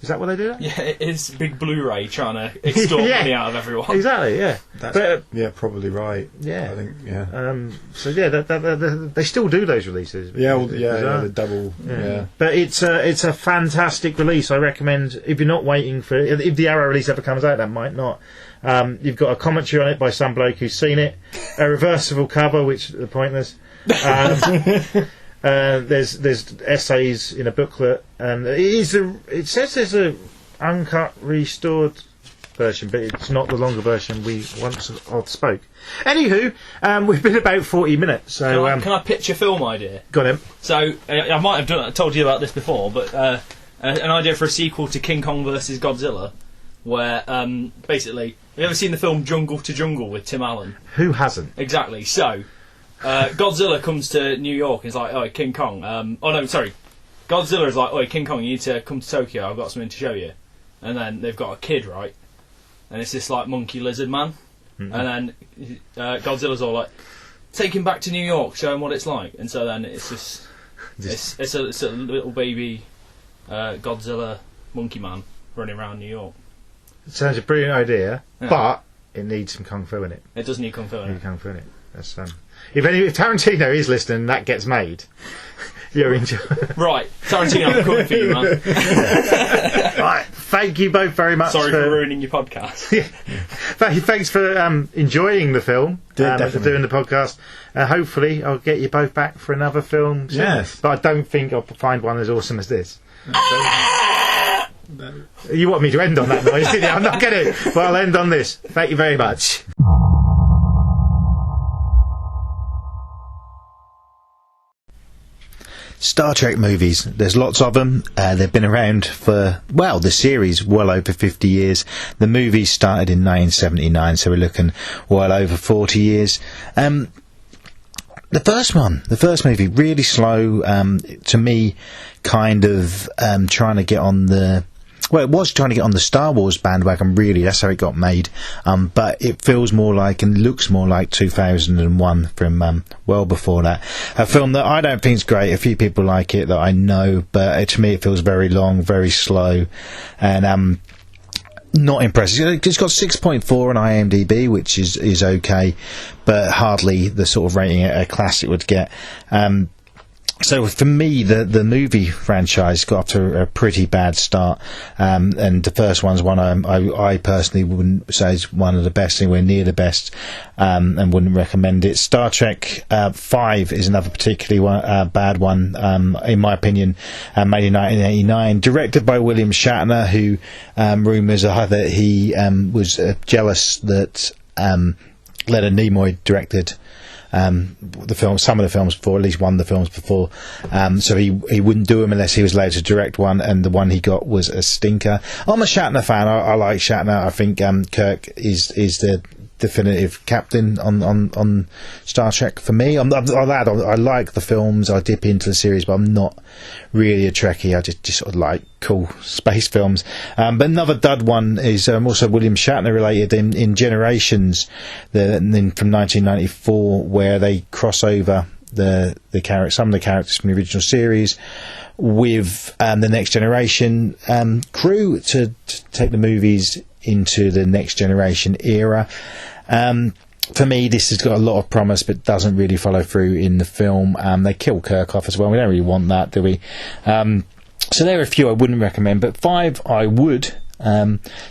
Is that what they do? Yeah, it is big Blu-ray trying to extort money out of everyone. Exactly, yeah. That's, probably right. Yeah. I think, yeah. So yeah, they still do those releases. The double. Yeah. But it's a fantastic release. I recommend, if you're not waiting for, if the Arrow release ever comes out, that might not. You've got a commentary on it by some bloke who's seen it, a reversible cover, which are pointless. There's essays in a booklet, and it says there's a uncut, restored version, but it's not the longer version we once spoke. Anywho, we've been about 40 minutes. So can I pitch a film idea? Got him. So I might have told you about this before, but an idea for a sequel to King Kong versus Godzilla, where basically, have you ever seen the film Jungle to Jungle with Tim Allen? Who hasn't? Exactly. So. Godzilla comes to New York and is like, oh, King Kong. Godzilla is like, oh, King Kong, you need to come to Tokyo, I've got something to show you. And then they've got a kid, right? And it's this, like, monkey lizard man. And then Godzilla's all like, take him back to New York, show him what it's like. And so then it's just it's a little baby Godzilla monkey man running around New York. It sounds a brilliant idea, but it needs some kung fu in it. It does need kung fu in it. That's if Tarantino is listening and that gets made, you're in. Right, Tarantino, I'm coming for you, man. Right, thank you both very much. Sorry for ruining your podcast. Thanks for enjoying the film, for doing the podcast. Hopefully, I'll get you both back for another film soon. Yes, but I don't think I'll find one as awesome as this. You want me to end on that noise, didn't you? I'm not going to. But I'll end on this. Thank you very much. Star Trek movies, there's lots of them. They've been around for, the series, well over 50 years. The movies started in 1979, so we're looking well over 40 years. The first movie, really slow, to me, kind of trying to get on the... Well, it was trying to get on the Star Wars bandwagon, really. That's how it got made. But it feels more like and looks more like 2001 from well before that. A film that I don't think is great. A few people like it that I know, but to me it feels very long, very slow, and not impressive. It's got 6.4 on IMDb, which is okay, but hardly the sort of rating a classic would get. So for me, the movie franchise got off to a pretty bad start, and the first one's one I personally wouldn't say is one of the best, anywhere near the best, and wouldn't recommend it. Star Trek 5 is another particularly bad one, in my opinion, made in 1989, directed by William Shatner, who rumours are that he was jealous that Leonard Nimoy directed some of the films before, at least one of the films before, so he wouldn't do them unless he was allowed to direct one, and the one he got was a stinker. I'm a Shatner fan. I like Shatner. I think Kirk is the definitive captain on Star Trek for me. I like the films. I dip into the series, but I'm not really a Trekkie. I just sort of like cool space films. But another dud one is also William Shatner related in Generations, from 1994, where they cross over some of the characters from the original series with the Next Generation crew to take the movies into the Next Generation era. For me, this has got a lot of promise, but doesn't really follow through in the film. They kill Kirk off as well. We don't really want that, do we? So there are a few I wouldn't recommend, but 5 I would.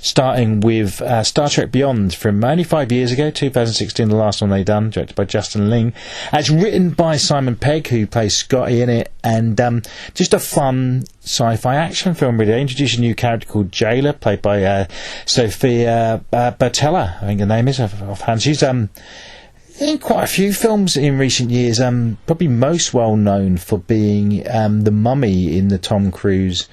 Starting with Star Trek Beyond from only 5 years ago, 2016, the last one they done, directed by Justin Ling. It's written by Simon Pegg, who plays Scotty in it, and just a fun sci-fi action film, really. They introduced a new character called Jailer, played by Sophia Bertella, I think her name is, offhand. She's in quite a few films in recent years, probably most well known for being the mummy in the Tom Cruise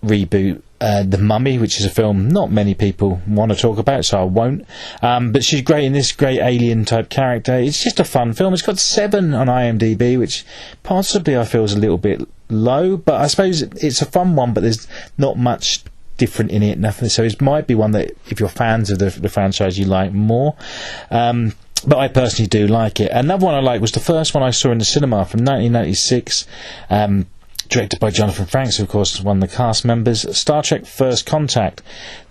reboot, The Mummy, which is a film not many people want to talk about, so I won't. But she's great in this, great alien type character. It's just a fun film. It's got 7 on IMDb, which possibly I feel is a little bit low, but I suppose it's a fun one, but there's not much different in it, nothing. So it might be one that, if you're fans of the franchise, you like more. But I personally do like it. Another one I like was the first one I saw in the cinema from 1996. Directed by Jonathan Frakes, who of course is one of the cast members. Star Trek First Contact.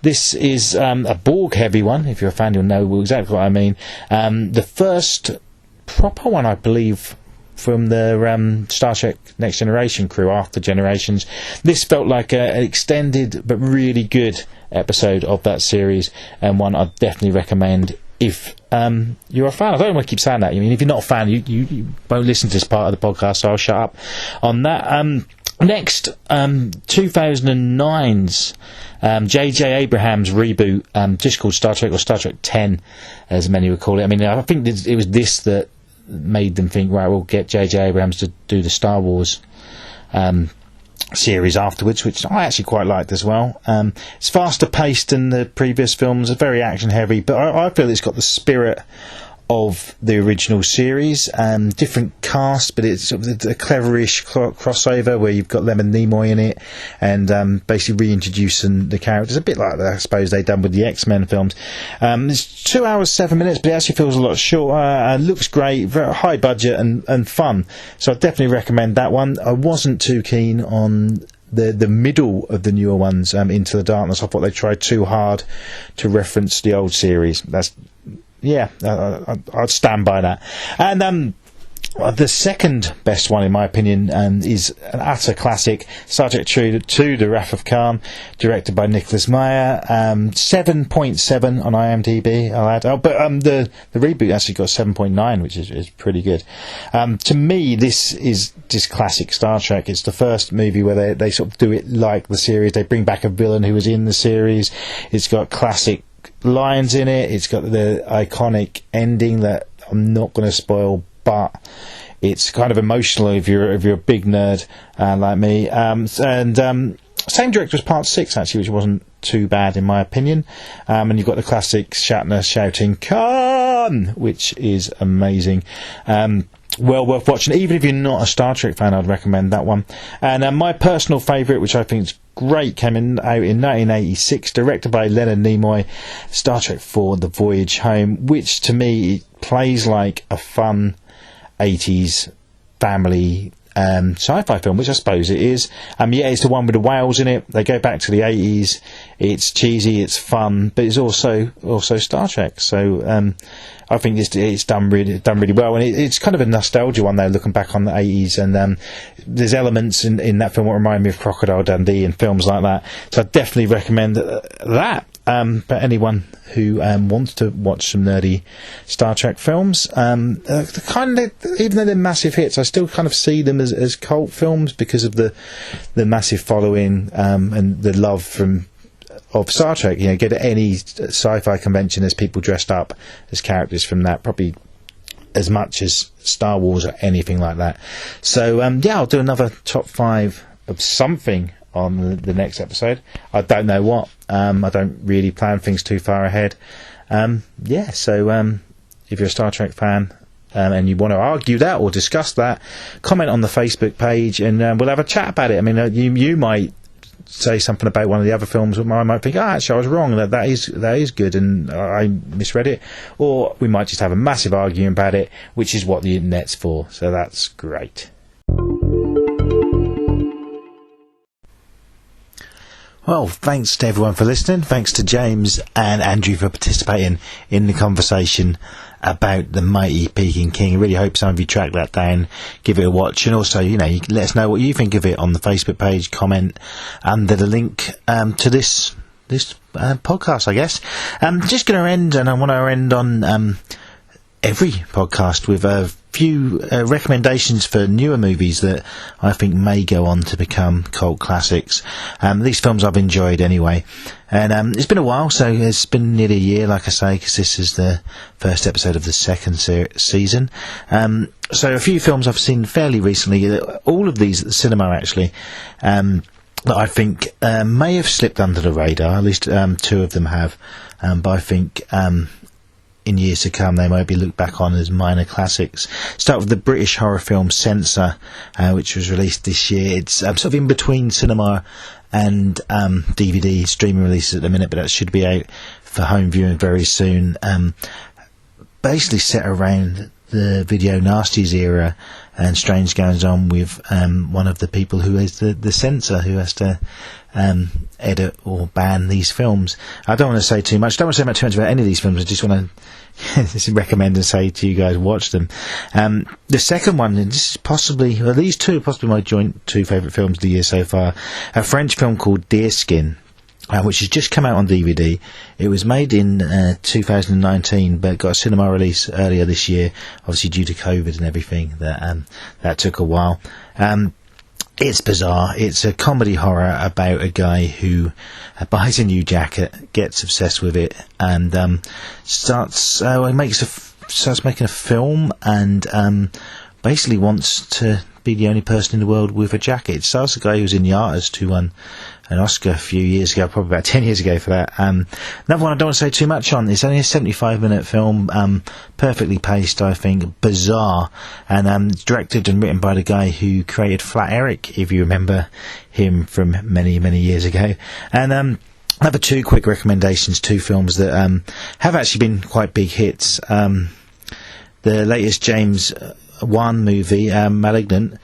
This is a Borg heavy one. If you're a fan, you'll know exactly what I mean. The first proper one, I believe, from the Star Trek Next Generation crew after Generations. This felt like an extended but really good episode of that series, and one I'd definitely recommend if you're a fan. I don't want to keep saying that. I mean, if you're not a fan, you won't listen to this part of the podcast, so I'll shut up on that. Next, 2009's J.J. Abrams reboot, just called Star Trek, or Star Trek 10, as many would call it. I mean, I think it was this that made them think, right, we'll get J.J. Abrams to do the Star Wars series afterwards, which I actually quite liked as well. It's faster paced than the previous films, it's very action heavy, but I feel it's got the spirit of the original series. Different cast, but it's sort of a cleverish crossover where you've got Leonard Nimoy in it, and basically reintroducing the characters, a bit like I suppose they've done with the X-Men films. It's 2 hours 7 minutes, but it actually feels a lot shorter. Looks great, very high budget and fun, so I definitely recommend that one. I wasn't too keen on the middle of the newer ones, Into the Darkness. I thought they tried too hard to reference the old series. I'd stand by that. And the second best one, in my opinion, is an utter classic, Star Trek 2, The Wrath of Khan, directed by Nicholas Meyer. 7.7 on IMDb, I'll add. But the reboot actually got 7.9, which is pretty good. To me, this is just classic Star Trek. It's the first movie where they sort of do it like the series. They bring back a villain who was in the series. It's got classic lines in it. It's got the iconic ending that I'm not going to spoil, but it's kind of emotional if you're a big nerd like me. Same director as Part 6 actually, which wasn't too bad in my opinion. And you've got the classic Shatner shouting "Khan," which is amazing. Well worth watching. Even if you're not a Star Trek fan, I'd recommend that one. And my personal favourite, which I think is great, came out in 1986, directed by Leonard Nimoy, Star Trek 4, The Voyage Home, which to me plays like a fun 80s family sci-fi film, which I suppose it is. It's the one with the whales in it. They go back to the 80s. It's cheesy, it's fun, but it's also Star Trek. So I think it's done really well, and it's kind of a nostalgia one though, looking back on the 80s, and there's elements in that film that remind me of Crocodile Dundee and films like that. So I definitely recommend that. But anyone who wants to watch some nerdy Star Trek films, even though they're massive hits, I still kind of see them as cult films because of the massive following and the love of Star Trek. You know, get at any sci-fi convention, there's people dressed up as characters from that, probably as much as Star Wars or anything like that. So I'll do another top 5 of something on the next episode. I don't know what. I don't really plan things too far ahead. So if you're a Star Trek fan and you want to argue that or discuss that, comment on the Facebook page, and we'll have a chat about it. I mean, you might say something about one of the other films, I might think, actually I was wrong, that is good and I misread it, or we might just have a massive argument about it, which is what the internet's for, so that's great. Well, thanks to everyone for listening. Thanks to James and Andrew for participating in the conversation about the mighty Peking King. I really hope some of you track that down, give it a watch, and also, you can let us know what you think of it on the Facebook page, comment under the link to this podcast, I guess. Just going to end, and I want to end on every podcast with a few recommendations for newer movies that I think may go on to become cult classics. These films I've enjoyed anyway, and it's been a while, so it's been nearly a year, like I say, because this is the first episode of the second season. So a few films I've seen fairly recently, all of these at the cinema actually, that I think may have slipped under the radar. At least two of them have, but I think in years to come they might be looked back on as minor classics. Start with the British horror film Censor, which was released this year. It's sort of in between cinema and DVD streaming releases at the minute, but that should be out for home viewing very soon. Basically set around the video nasties era and strange goings on with one of the people who is the censor, who has to edit or ban these films. I don't want to say too much. I don't want to say too much about any of these films. I just want to recommend and say to you guys, watch them. The second one, and this is possibly, well, these two are possibly my joint two favourite films of the year so far. A French film called Deerskin, which has just come out on DVD. It was made in 2019, but got a cinema release earlier this year, obviously due to COVID and everything. That took a while. It's bizarre. It's a comedy horror about a guy who buys a new jacket, gets obsessed with it, and starts making a film, and basically wants to be the only person in the world with a jacket. It stars a guy who was in the artist who won an Oscar a few years ago, probably about 10 years ago for that. Another one I don't want to say too much on. It's only a 75-minute film, perfectly paced, I think, bizarre, and directed and written by the guy who created Flat Eric, if you remember him from many, many years ago. And another two quick recommendations, two films that have actually been quite big hits. The latest James Wan movie, Malignant,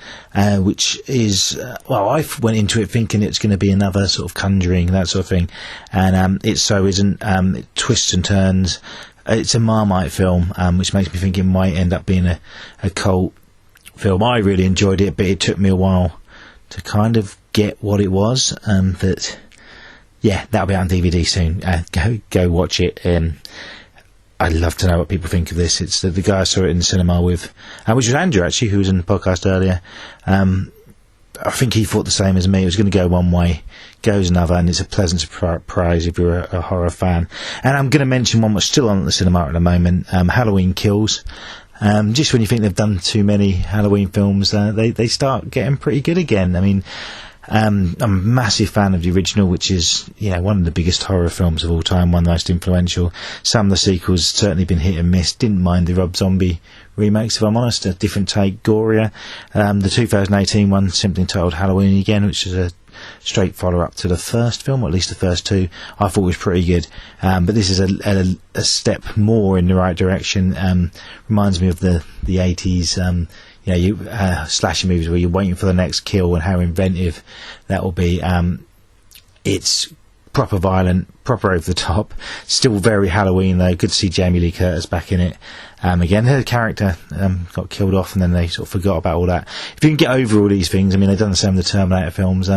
which is, I went into it thinking it's going to be another sort of Conjuring, that sort of thing, and it so isn't. It twists and turns. It's a Marmite film, which makes me think it might end up being a cult film. I really enjoyed it, but it took me a while to kind of get what it was. But yeah, that'll be out on DVD soon. Go watch it. I'd love to know what people think of this. It's the guy I saw it in the cinema with, which was Andrew, actually, who was in the podcast earlier. I think he thought the same as me. It was going to go one way, goes another, and it's a pleasant surprise if you're a horror fan. And I'm going to mention one that's still on at the cinema at the moment, Halloween Kills. Just when you think they've done too many Halloween films, they start getting pretty good again. I mean, I'm a massive fan of the original, which is, one of the biggest horror films of all time, one of the most influential. Some of the sequels certainly been hit and miss. Didn't mind the Rob Zombie remakes, if I'm honest, a different take, gorier. The 2018 one, simply entitled Halloween Again, which is a straight follow-up to the first film, or at least the first two, I thought was pretty good. But this is a step more in the right direction. Reminds me of the 80s, slasher movies where you're waiting for the next kill and how inventive that will be. It's proper violent, proper over the top, still very Halloween though. Good to see Jamie Lee Curtis back in it. Again, her character got killed off, and then they sort of forgot about all that. If you can get over all these things, I mean, they've done the same with the Terminator films,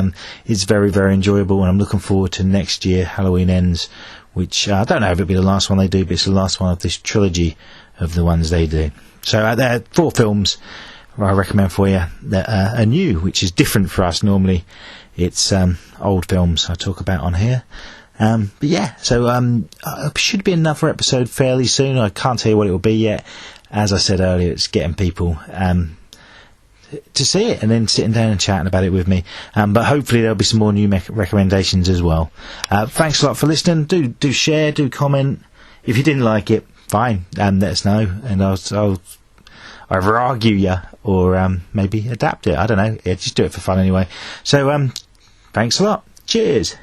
it's very, very enjoyable, and I'm looking forward to next year, Halloween Ends, which I don't know if it'll be the last one they do, but it's the last one of this trilogy of the ones they do. So there are 4 films I recommend for you that are new, which is different for us. Normally it's old films I talk about on here, but yeah, so should be another episode fairly soon. I can't tell you what it will be yet. As I said earlier, it's getting people to see it and then sitting down and chatting about it with me, but hopefully there'll be some more new recommendations as well. Thanks a lot for listening. Do share, do comment. If you didn't like it, fine, let us know, and I'll either argue you or maybe adapt it. I don't know. Yeah, just do it for fun anyway. So thanks a lot. Cheers.